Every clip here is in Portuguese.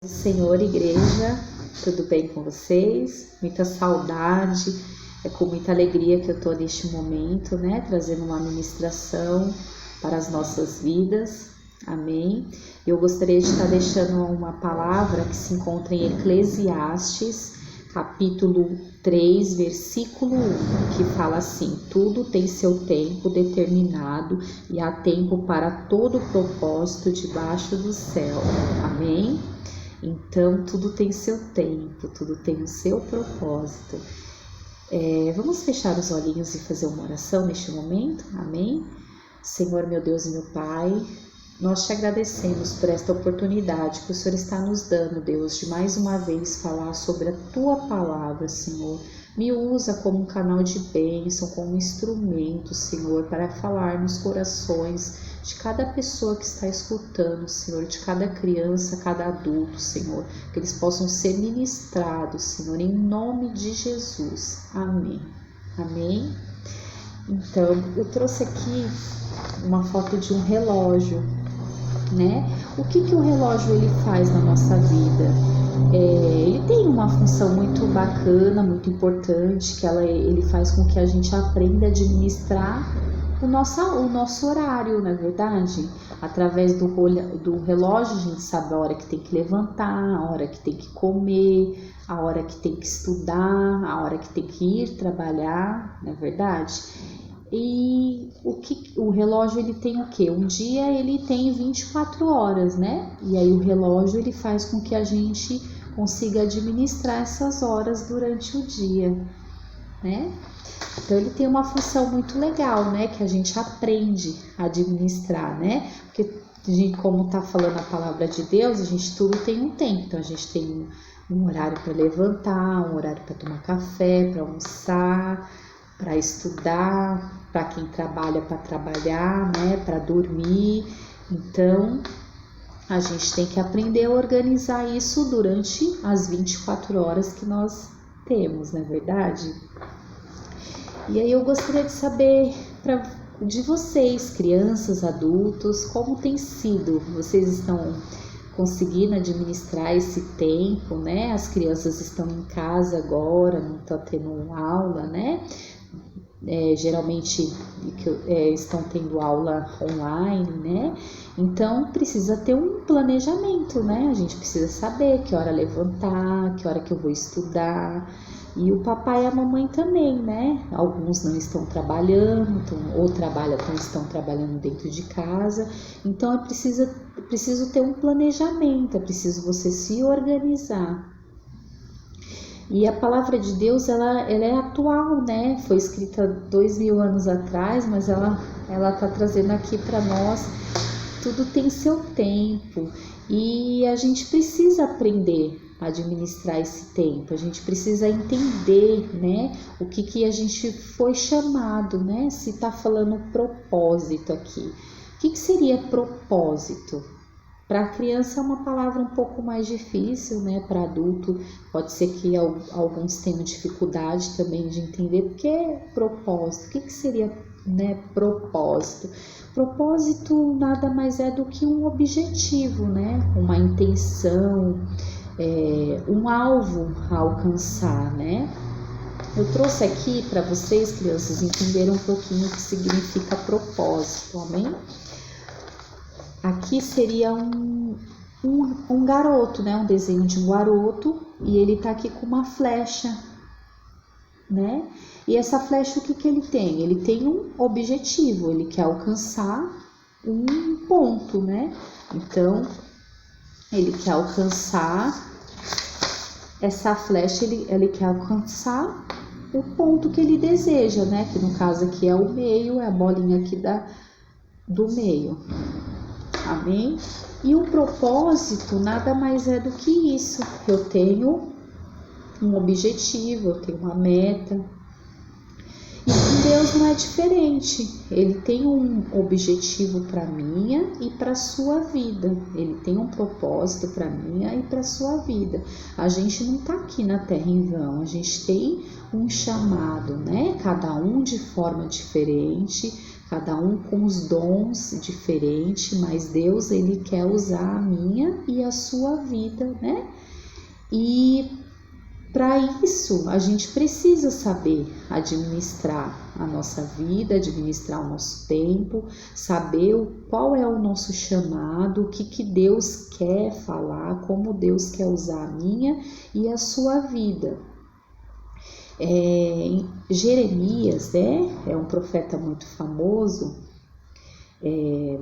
Senhor, igreja, tudo bem com vocês? Muita saudade, é com muita alegria que eu estou neste momento, né, trazendo uma ministração para as nossas vidas, amém? Eu gostaria de estar deixando uma palavra que se encontra em Eclesiastes, capítulo 3, versículo 1, que fala assim: tudo tem seu tempo determinado e há tempo para todo propósito debaixo do céu, amém? Então, tudo tem seu tempo, tudo tem o seu propósito. Vamos fechar os olhinhos e fazer uma oração neste momento, amém? Senhor, meu Deus e meu Pai, nós te agradecemos por esta oportunidade que o Senhor está nos dando, Deus, de mais uma vez falar sobre a Tua Palavra, Senhor. Me usa como um canal de bênção, como um instrumento, Senhor, para falar nos corações de cada pessoa que está escutando, Senhor, de cada criança, cada adulto, Senhor, que eles possam ser ministrados, Senhor, em nome de Jesus. Amém. Amém. Então, eu trouxe aqui uma foto de um relógio, né? O que o relógio ele faz na nossa vida? Ele tem uma função muito bacana, muito importante, que ele faz com que a gente aprenda a administrar o nosso horário, na verdade. Através do relógio a gente sabe a hora que tem que levantar, a hora que tem que comer, a hora que tem que estudar, a hora que tem que ir trabalhar, na verdade. E o relógio ele tem o quê? Um dia ele tem 24 horas, né? E aí o relógio ele faz com que a gente consiga administrar essas horas durante o dia, né? Então ele tem uma função muito legal, né? Que a gente aprende a administrar, né? Porque a gente, como tá falando a palavra de Deus, a gente tudo tem um tempo. Então a gente tem um horário para levantar, um horário para tomar café, para almoçar, para estudar, para quem trabalha para trabalhar, né? Para dormir. Então a gente tem que aprender a organizar isso durante as 24 horas que nós temos, não é verdade? E aí eu gostaria de saber de vocês, crianças, adultos, como tem sido? Vocês estão conseguindo administrar esse tempo, né? As crianças estão em casa agora, não estão tendo aula, né? Geralmente estão tendo aula online, né? Então precisa ter um planejamento, né? A gente precisa saber que hora levantar, que hora que eu vou estudar. E o papai e a mamãe também, né? Alguns não estão trabalhando, estão trabalhando dentro de casa. Então é preciso ter um planejamento, é preciso você se organizar. E a palavra de Deus, ela é atual, né? Foi escrita 2000 anos atrás, mas ela tá trazendo aqui para nós. Tudo tem seu tempo e a gente precisa aprender a administrar esse tempo. A gente precisa entender, né? O que a gente foi chamado, né? Se tá falando propósito aqui. O que seria propósito? Para a criança é uma palavra um pouco mais difícil, né? Para adulto pode ser que alguns tenham dificuldade também de entender o que é propósito. O que seria, né, propósito? Propósito nada mais é do que um objetivo, né? Uma intenção, um alvo a alcançar, né? Eu trouxe aqui para vocês, crianças, entenderem um pouquinho o que significa propósito, amém? Aqui seria um garoto, né? Um desenho de um garoto e ele tá aqui com uma flecha, né? E essa flecha, o que ele tem? Ele tem um objetivo, ele quer alcançar um ponto, né? Então, ele quer alcançar essa flecha, ele quer alcançar o ponto que ele deseja, né? Que no caso aqui é o meio, é a bolinha aqui do meio. Amém? E o propósito nada mais é do que isso. Eu tenho um objetivo, eu tenho uma meta. E com Deus não é diferente. Ele tem um objetivo para minha e para sua vida. Ele tem um propósito para minha e para sua vida. A gente não está aqui na Terra em vão. A gente tem um chamado, né? Cada um de forma diferente. cada um com os dons diferentes, mas Deus, Ele quer usar a minha e a sua vida, né? E para isso, a gente precisa saber administrar a nossa vida, administrar o nosso tempo, saber qual é o nosso chamado, o que Deus quer falar, como Deus quer usar a minha e a sua vida. Jeremias, né, é um profeta muito famoso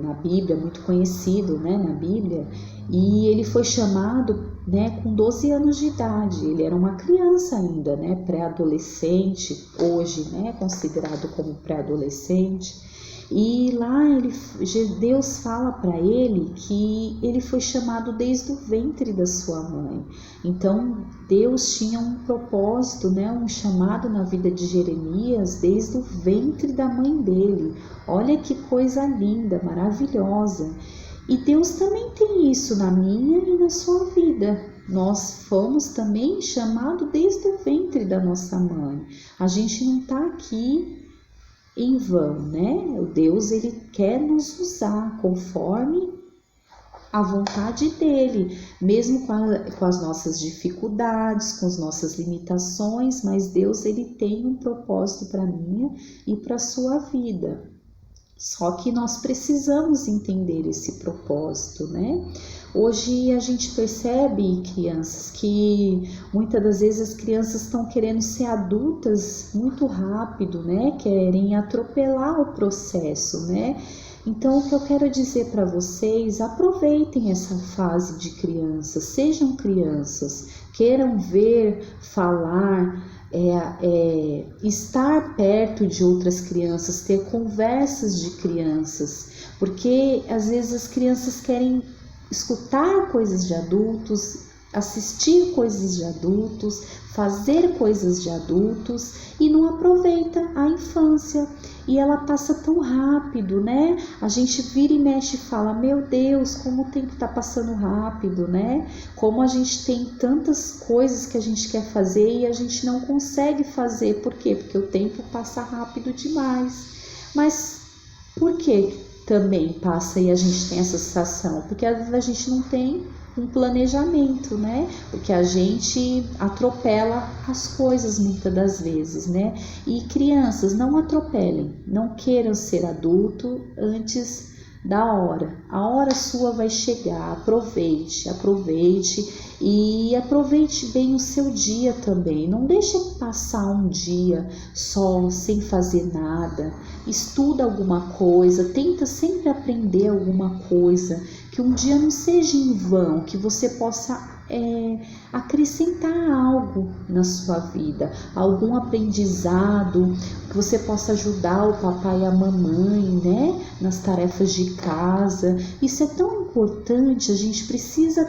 na Bíblia, muito conhecido, né, na Bíblia, e ele foi chamado, né, com 12 anos de idade. Ele era uma criança ainda, né, pré-adolescente, hoje, né, considerado como pré-adolescente. E lá Deus fala para ele que ele foi chamado desde o ventre da sua mãe. Então Deus tinha um propósito, né, um chamado na vida de Jeremias desde o ventre da mãe dele. Olha que coisa linda, maravilhosa. E Deus também tem isso na minha e na sua vida. Nós fomos também chamados desde o ventre da nossa mãe. A gente não está aqui em vão, né? O Deus, Ele quer nos usar conforme a vontade dEle, mesmo com as nossas dificuldades, com as nossas limitações, mas Deus, Ele tem um propósito para a minha e para a sua vida. Só que nós precisamos entender esse propósito, né? Hoje a gente percebe, crianças, que muitas das vezes as crianças estão querendo ser adultas muito rápido, né? Querem atropelar o processo, né? Então, o que eu quero dizer para vocês, aproveitem essa fase de crianças, sejam crianças, queiram ver, falar, estar perto de outras crianças, ter conversas de crianças, porque às vezes as crianças querem escutar coisas de adultos, assistir coisas de adultos, fazer coisas de adultos e não aproveita a infância. E ela passa tão rápido, né? A gente vira e mexe e fala, meu Deus, como o tempo tá passando rápido, né? Como a gente tem tantas coisas que a gente quer fazer e a gente não consegue fazer. Por quê? Porque o tempo passa rápido demais. Mas por que também passa e a gente tem essa sensação? Porque às vezes a gente não tem um planejamento, né? Porque a gente atropela as coisas muitas das vezes, né? E crianças, não atropelem, não queiram ser adulto antes da hora. A hora sua vai chegar, aproveite e aproveite bem o seu dia também. Não deixe passar um dia só sem fazer nada. Estuda alguma coisa, tenta sempre aprender alguma coisa, que um dia não seja em vão, que você possa acrescentar algo na sua vida, algum aprendizado, que você possa ajudar o papai e a mamãe, né, nas tarefas de casa. Isso é tão importante, a gente precisa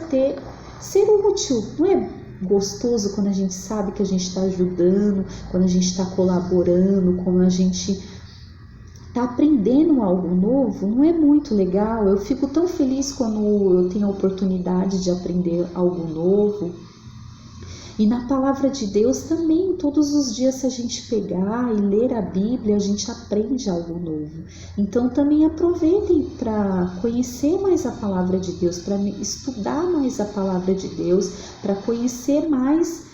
ser útil, não é gostoso quando a gente sabe que a gente está ajudando, quando a gente está colaborando, quando a gente está aprendendo algo novo? Não é muito legal? Eu fico tão feliz quando eu tenho a oportunidade de aprender algo novo. E na palavra de Deus também, todos os dias, se a gente pegar e ler a Bíblia, a gente aprende algo novo. Então também aproveitem para conhecer mais a palavra de Deus, para estudar mais a palavra de Deus, para conhecer mais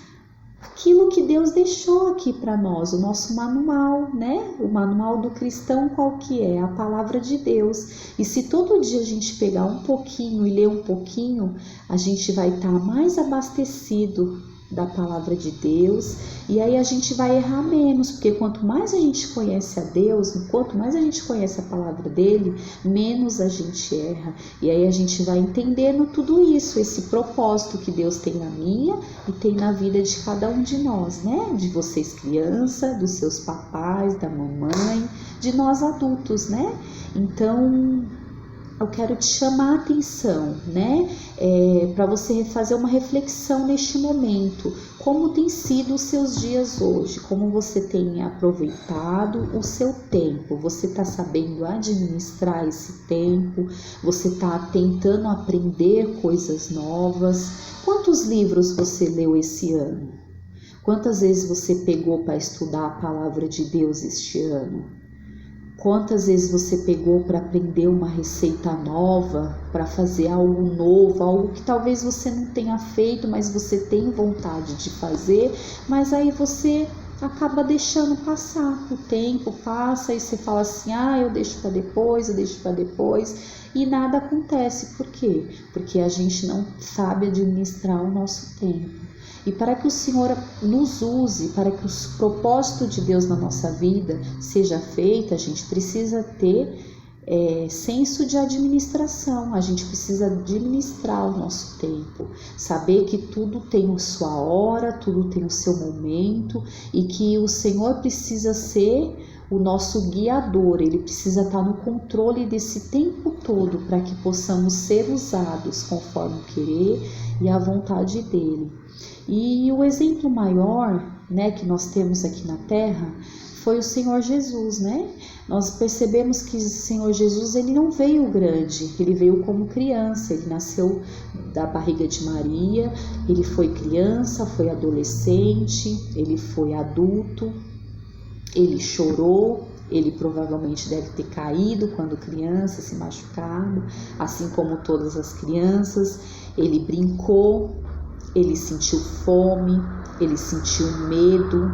aquilo que Deus deixou aqui para nós, o nosso manual, né? O manual do cristão, qual que é? A palavra de Deus. E se todo dia a gente pegar um pouquinho e ler um pouquinho, a gente vai estar mais abastecido da palavra de Deus, e aí a gente vai errar menos, porque quanto mais a gente conhece a Deus, quanto mais a gente conhece a palavra dele, menos a gente erra. E aí a gente vai entendendo tudo isso, esse propósito que Deus tem na minha e tem na vida de cada um de nós, né? De vocês criança, dos seus papais, da mamãe, de nós adultos, né? Então eu quero te chamar a atenção, né? Para você fazer uma reflexão neste momento. Como tem sido os seus dias hoje? Como você tem aproveitado o seu tempo? Você está sabendo administrar esse tempo? Você está tentando aprender coisas novas? Quantos livros você leu esse ano? Quantas vezes você pegou para estudar a palavra de Deus este ano? Quantas vezes você pegou para aprender uma receita nova, para fazer algo novo, algo que talvez você não tenha feito, mas você tem vontade de fazer, mas aí você acaba deixando passar, o tempo passa e você fala assim, eu deixo para depois, e nada acontece. Por quê? Porque a gente não sabe administrar o nosso tempo. E para que o Senhor nos use, para que o propósito de Deus na nossa vida seja feito, a gente precisa ter senso de administração, a gente precisa administrar o nosso tempo, saber que tudo tem a sua hora, tudo tem o seu momento e que o Senhor precisa ser o nosso guiador, Ele precisa estar no controle desse tempo todo para que possamos ser usados conforme o querer e a vontade dEle. E o exemplo maior, né, que nós temos aqui na Terra foi o Senhor Jesus, né? Nós percebemos que o Senhor Jesus, ele não veio grande, ele veio como criança, ele nasceu da barriga de Maria, ele foi criança, foi adolescente, ele foi adulto, ele chorou, ele provavelmente deve ter caído quando criança, se machucado, assim como todas as crianças, ele brincou, ele sentiu fome, ele sentiu medo,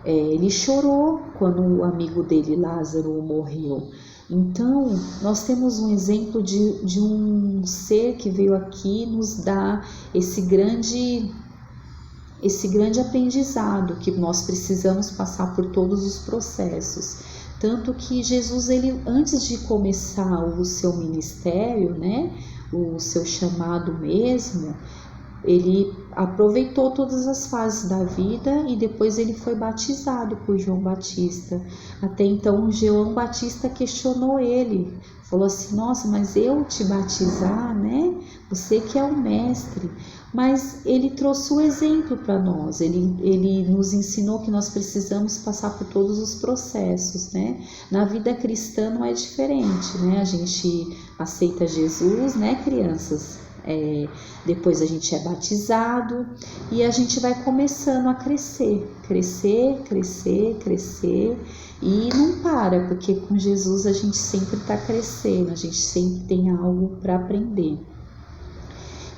ele chorou quando o amigo dele, Lázaro, morreu. Então, nós temos um exemplo de um ser que veio aqui nos dar esse grande aprendizado, que nós precisamos passar por todos os processos. Tanto que Jesus, ele, antes de começar o seu ministério, né, o seu chamado mesmo, ele aproveitou todas as fases da vida e depois ele foi batizado por João Batista. Até então, João Batista questionou ele, falou assim, nossa, mas eu te batizar, né? Você que é o mestre. Mas ele trouxe o exemplo para nós, ele nos ensinou que nós precisamos passar por todos os processos, né? Na vida cristã não é diferente, né? A gente aceita Jesus, né, crianças? Depois a gente é batizado e a gente vai começando a crescer e não para, porque com Jesus a gente sempre está crescendo, a gente sempre tem algo para aprender.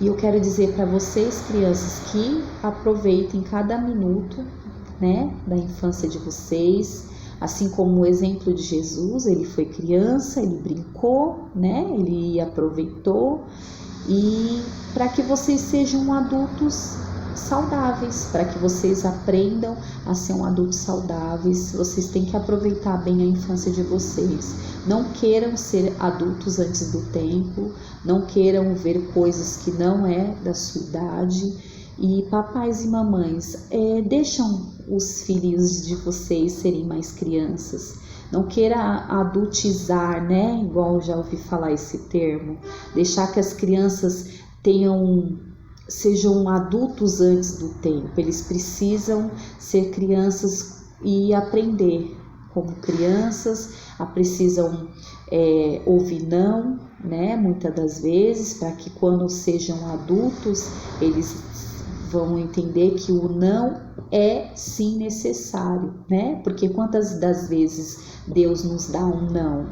E eu quero dizer para vocês, crianças, que aproveitem cada minuto, né, da infância de vocês, assim como o exemplo de Jesus, ele foi criança, ele brincou, né, ele aproveitou, e para que vocês sejam adultos saudáveis, para que vocês aprendam a ser um adulto saudáveis, vocês têm que aproveitar bem a infância de vocês. Não queiram ser adultos antes do tempo, não queiram ver coisas que não é da sua idade. E papais e mamães, deixam os filhos de vocês serem mais crianças. Não queira adultizar, né? Igual eu já ouvi falar esse termo. Deixar que as crianças sejam adultos antes do tempo. Eles precisam ser crianças e aprender como crianças. Precisam ouvir não, né? Muitas das vezes, para que quando sejam adultos, eles vão entender que o não é sim necessário, né? Porque quantas das vezes Deus nos dá um não?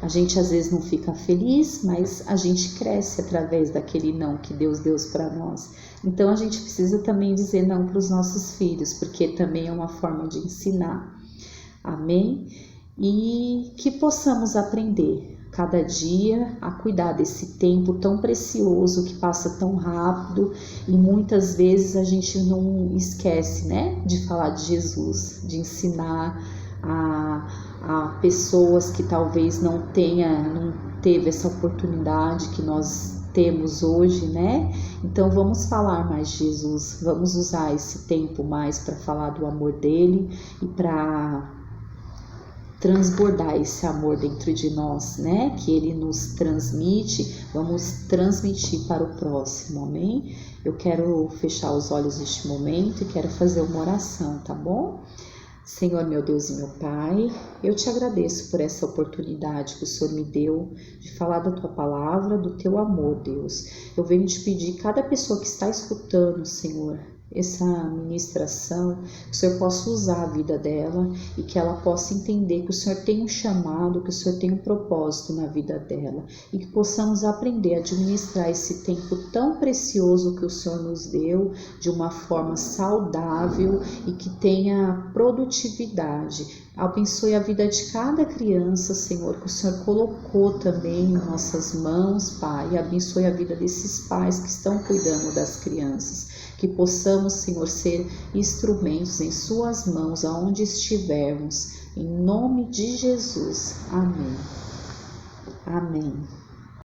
A gente às vezes não fica feliz, mas a gente cresce através daquele não que Deus deu para nós. Então a gente precisa também dizer não para os nossos filhos, porque também é uma forma de ensinar. Amém? E que possamos aprender cada dia a cuidar desse tempo tão precioso que passa tão rápido e muitas vezes a gente não esquece, né, de falar de Jesus, de ensinar a pessoas que talvez não teve essa oportunidade que nós temos hoje, né? Então vamos falar mais de Jesus, vamos usar esse tempo mais para falar do amor dele e para transbordar esse amor dentro de nós, né? Que ele nos transmite, vamos transmitir para o próximo, amém? Eu quero fechar os olhos neste momento e quero fazer uma oração, tá bom? Senhor, meu Deus e meu Pai, eu te agradeço por essa oportunidade que o Senhor me deu de falar da tua palavra, do teu amor, Deus. Eu venho te pedir, cada pessoa que está escutando, Senhor, essa ministração, que o Senhor possa usar a vida dela e que ela possa entender que o Senhor tem um chamado, que o Senhor tem um propósito na vida dela e que possamos aprender a administrar esse tempo tão precioso que o Senhor nos deu de uma forma saudável e que tenha produtividade. Abençoe a vida de cada criança, Senhor, que o Senhor colocou também em nossas mãos, Pai, e abençoe a vida desses pais que estão cuidando das crianças. Que possamos, Senhor, ser instrumentos em suas mãos aonde estivermos. Em nome de Jesus. Amém. Amém.